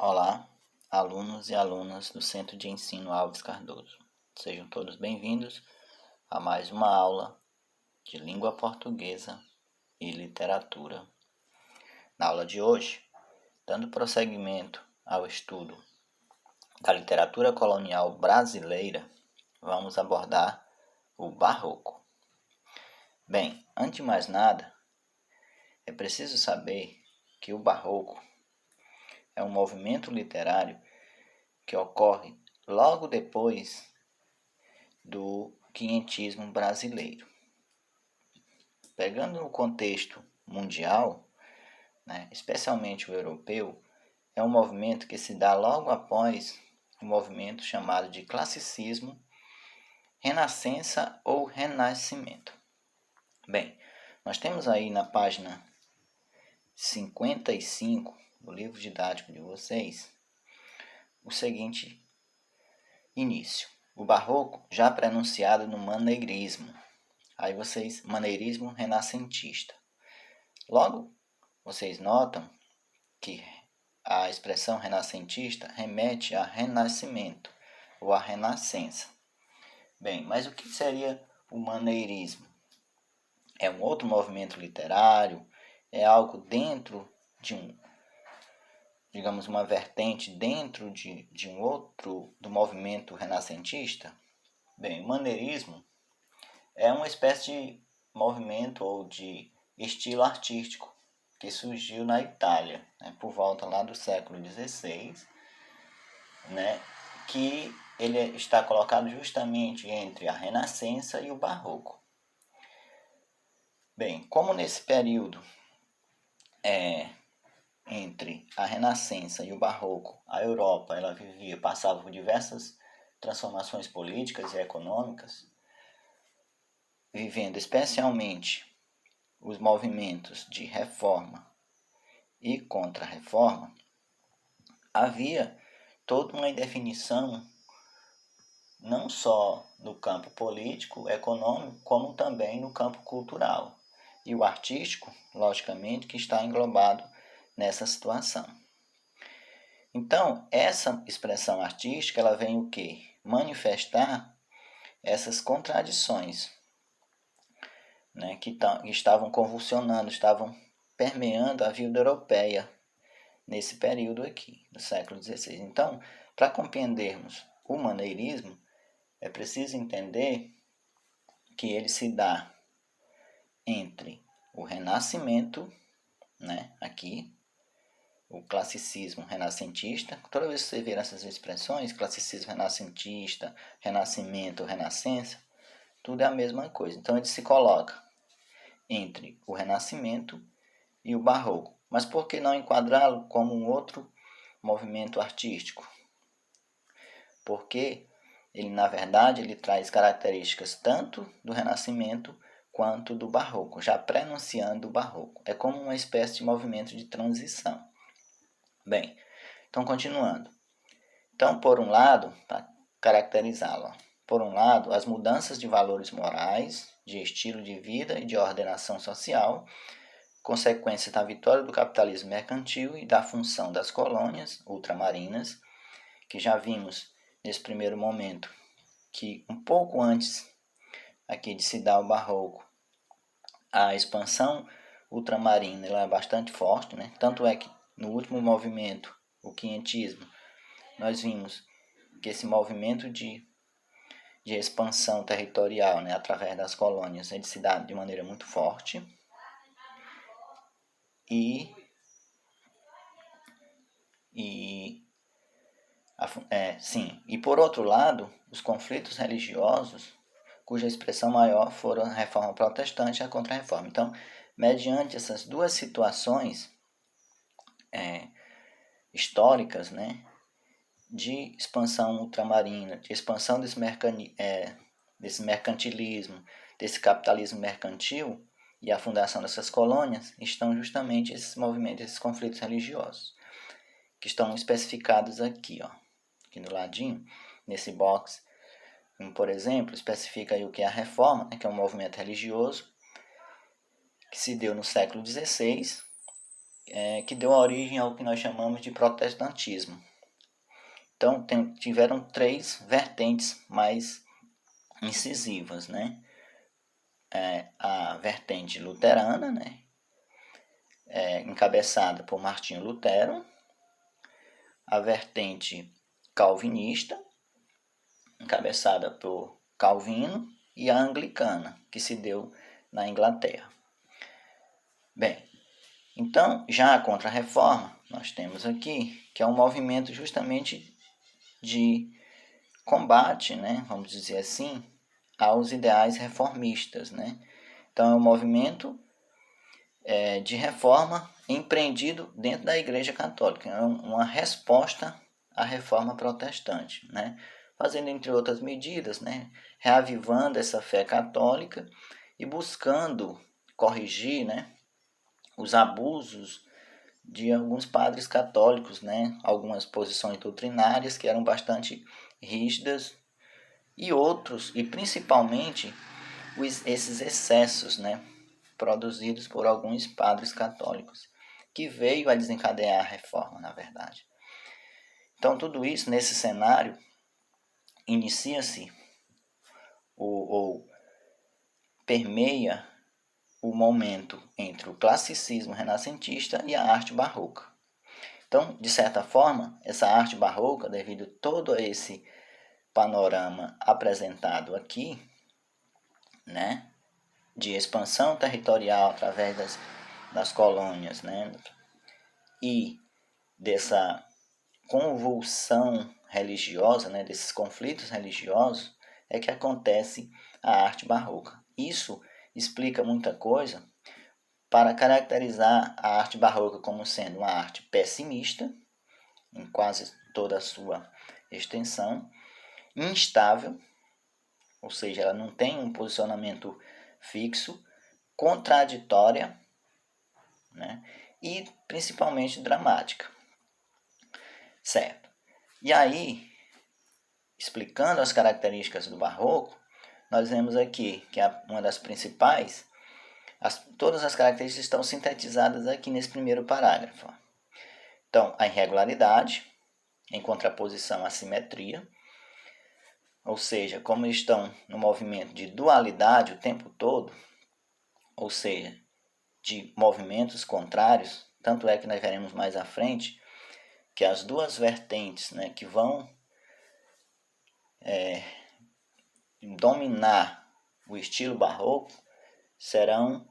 Olá, alunos e alunas do Centro de Ensino Alves Cardoso. Sejam todos bem-vindos a mais uma aula de língua portuguesa e literatura. Na aula de hoje, dando prosseguimento ao estudo da literatura colonial brasileira, vamos abordar o Barroco. Bem, antes de mais nada, é preciso saber que o Barroco é um movimento literário que ocorre logo depois do quinhentismo brasileiro. Pegando no contexto mundial, especialmente o europeu, é um movimento que se dá logo após o movimento chamado de classicismo, renascença ou renascimento. Bem, nós temos aí na página 55 do livro didático de vocês o seguinte início: o Barroco já prenunciado no maneirismo. Aí maneirismo renascentista. Logo, vocês notam que a expressão renascentista remete a renascimento ou a renascença. Bem, mas o que seria o maneirismo? É um outro movimento literário? É algo dentro de uma vertente dentro de um outro do movimento renascentista? Bem, o maneirismo é uma espécie de movimento ou de estilo artístico que surgiu na Itália, por volta lá do século XVI, que ele está colocado justamente entre a Renascença e o Barroco. Bem, como nesse período entre a Renascença e o Barroco, a Europa passava por diversas transformações políticas e econômicas, vivendo especialmente os movimentos de reforma e contra-reforma, havia toda uma indefinição não só no campo político, econômico, como também no campo cultural. E o artístico, logicamente, que está englobado nessa situação. Então, essa expressão artística, ela vem o quê? Manifestar essas contradições, que estavam convulsionando, estavam permeando a vida europeia nesse período aqui, do século XVI. Então, para compreendermos o maneirismo, é preciso entender que ele se dá entre o Renascimento, aqui, o classicismo renascentista. Toda vez que você vê essas expressões, classicismo renascentista, renascimento, renascença, tudo é a mesma coisa. Então ele se coloca entre o Renascimento e o Barroco. Mas por que não enquadrá-lo como um outro movimento artístico? Porque ele, na verdade, ele traz características tanto do Renascimento quanto do Barroco, já prenunciando o Barroco. É como uma espécie de movimento de transição. Bem, então continuando. Então, por um lado, para caracterizá-lo, por um lado, as mudanças de valores morais, de estilo de vida e de ordenação social, consequência da vitória do capitalismo mercantil e da função das colônias ultramarinas, que já vimos nesse primeiro momento, que um pouco antes aqui de se dar o Barroco, a expansão ultramarina ela é bastante forte, Tanto é que no último movimento, o quinhentismo, nós vimos que esse movimento de expansão territorial, através das colônias, ele se dá de maneira muito forte. E por outro lado, os conflitos religiosos, cuja expressão maior foram a reforma protestante e a contra-reforma. Então, mediante essas duas situações históricas, de expansão ultramarina, de expansão desse mercantilismo, desse capitalismo mercantil e a fundação dessas colônias, estão justamente esses movimentos, esses conflitos religiosos, que estão especificados aqui, aqui do ladinho, nesse box. Por exemplo, especifica aí o que é a reforma, que é um movimento religioso que se deu no século XVI, que deu origem ao que nós chamamos de protestantismo. Então, tiveram 3 vertentes mais incisivas, né? A vertente luterana, né? Encabeçada por Martinho Lutero, a vertente calvinista, encabeçada por Calvino, e a anglicana, que se deu na Inglaterra. Bem, então, já a Contra-Reforma, nós temos aqui, que é um movimento justamente de combate, né, vamos dizer assim, aos ideais reformistas, né? Então, é um movimento de reforma empreendido dentro da Igreja Católica, é uma resposta à reforma protestante, né? Fazendo, entre outras medidas, né, reavivando essa fé católica e buscando corrigir, né, os abusos de alguns padres católicos, né, algumas posições doutrinárias que eram bastante rígidas e principalmente esses excessos, né, produzidos por alguns padres católicos, que veio a desencadear a reforma, na verdade. Então, tudo isso, nesse cenário, inicia-se ou permeia o momento entre o classicismo renascentista e a arte barroca. Então, de certa forma, essa arte barroca, devido a todo esse panorama apresentado aqui, né, de expansão territorial através das colônias, né, e dessa convulsão religiosa, né, desses conflitos religiosos, é que acontece a arte barroca. Isso explica muita coisa para caracterizar a arte barroca como sendo uma arte pessimista, em quase toda a sua extensão, instável, ou seja, ela não tem um posicionamento fixo, contraditória, né, e principalmente dramática. Certo. E aí, explicando as características do barroco, nós vemos aqui que uma das principais, todas as características estão sintetizadas aqui nesse primeiro parágrafo. Então, a irregularidade, em contraposição à simetria, ou seja, como estão no movimento de dualidade o tempo todo, ou seja, de movimentos contrários, tanto é que nós veremos mais à frente que as duas vertentes, né, que vão dominar o estilo barroco serão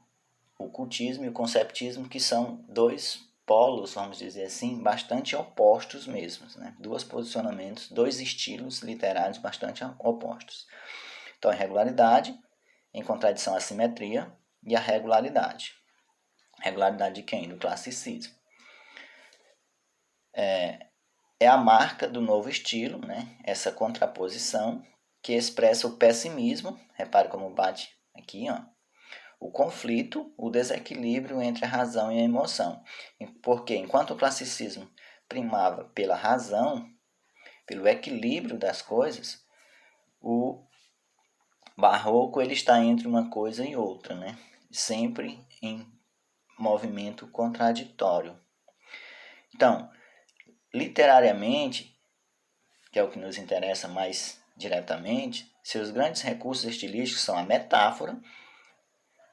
o cultismo e o conceptismo, que são 2 polos, vamos dizer assim, bastante opostos mesmo, né? 2 posicionamentos, 2 estilos literários bastante opostos. Então, a regularidade, em contradição à simetria, e a regularidade. Regularidade de quem? Do classicismo. É a marca do novo estilo, né? Essa contraposição que expressa o pessimismo, repare como bate aqui, ó, o conflito, o desequilíbrio entre a razão e a emoção. Porque enquanto o classicismo primava pela razão, pelo equilíbrio das coisas, o barroco ele está entre uma coisa e outra, né? Sempre em movimento contraditório. Então, literariamente, que é o que nos interessa mais diretamente, seus grandes recursos estilísticos são a metáfora,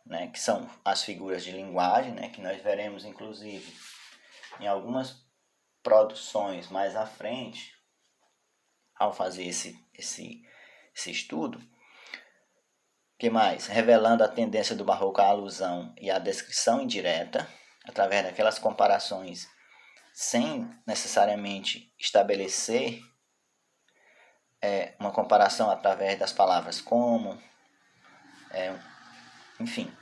né, que são as figuras de linguagem, né, que nós veremos inclusive em algumas produções mais à frente, ao fazer esse estudo. Que mais? Revelando a tendência do barroco à alusão e à descrição indireta, através daquelas comparações sem necessariamente estabelecer uma comparação através das palavras como, enfim,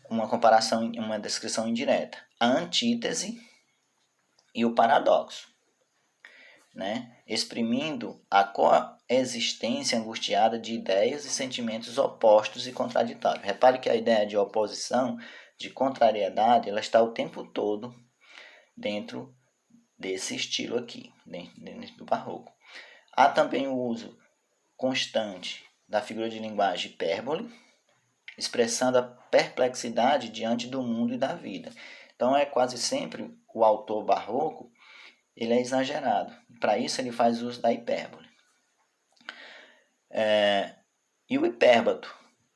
uma comparação, uma descrição indireta. A antítese e o paradoxo, né? Exprimindo a coexistência angustiada de ideias e sentimentos opostos e contraditórios. Repare que a ideia de oposição, de contrariedade, ela está o tempo todo dentro desse estilo aqui, dentro do barroco. Há também o uso constante da figura de linguagem hipérbole, expressando a perplexidade diante do mundo e da vida. Então é quase sempre o autor barroco, ele é exagerado. Para isso ele faz uso da hipérbole. E o hipérbato,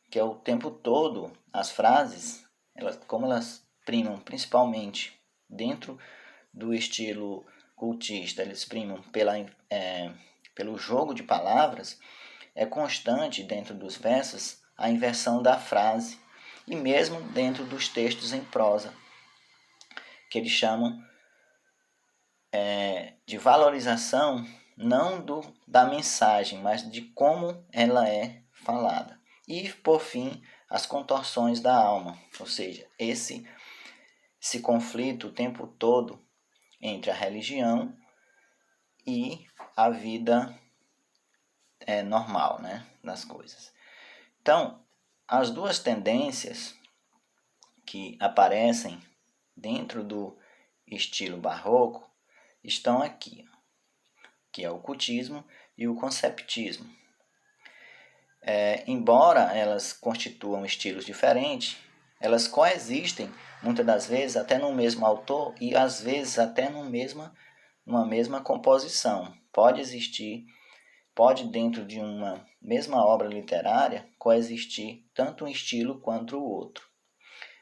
que é o tempo todo, as frases, como elas primam principalmente dentro do estilo cultista, eles primam pelo jogo de palavras, é constante dentro dos versos a inversão da frase e mesmo dentro dos textos em prosa, que eles chamam de valorização não da mensagem, mas de como ela é falada. E, por fim, as contorções da alma, ou seja, esse conflito o tempo todo entre a religião e a vida normal, né, das coisas. Então, as duas tendências que aparecem dentro do estilo barroco estão aqui, que é o cultismo e o conceptismo. Embora elas constituam estilos diferentes, elas coexistem muitas das vezes até no mesmo autor e às vezes até numa mesma composição. Pode dentro de uma mesma obra literária coexistir tanto um estilo quanto o outro.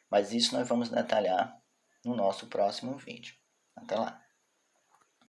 Mas isso nós vamos detalhar no nosso próximo vídeo. Até lá!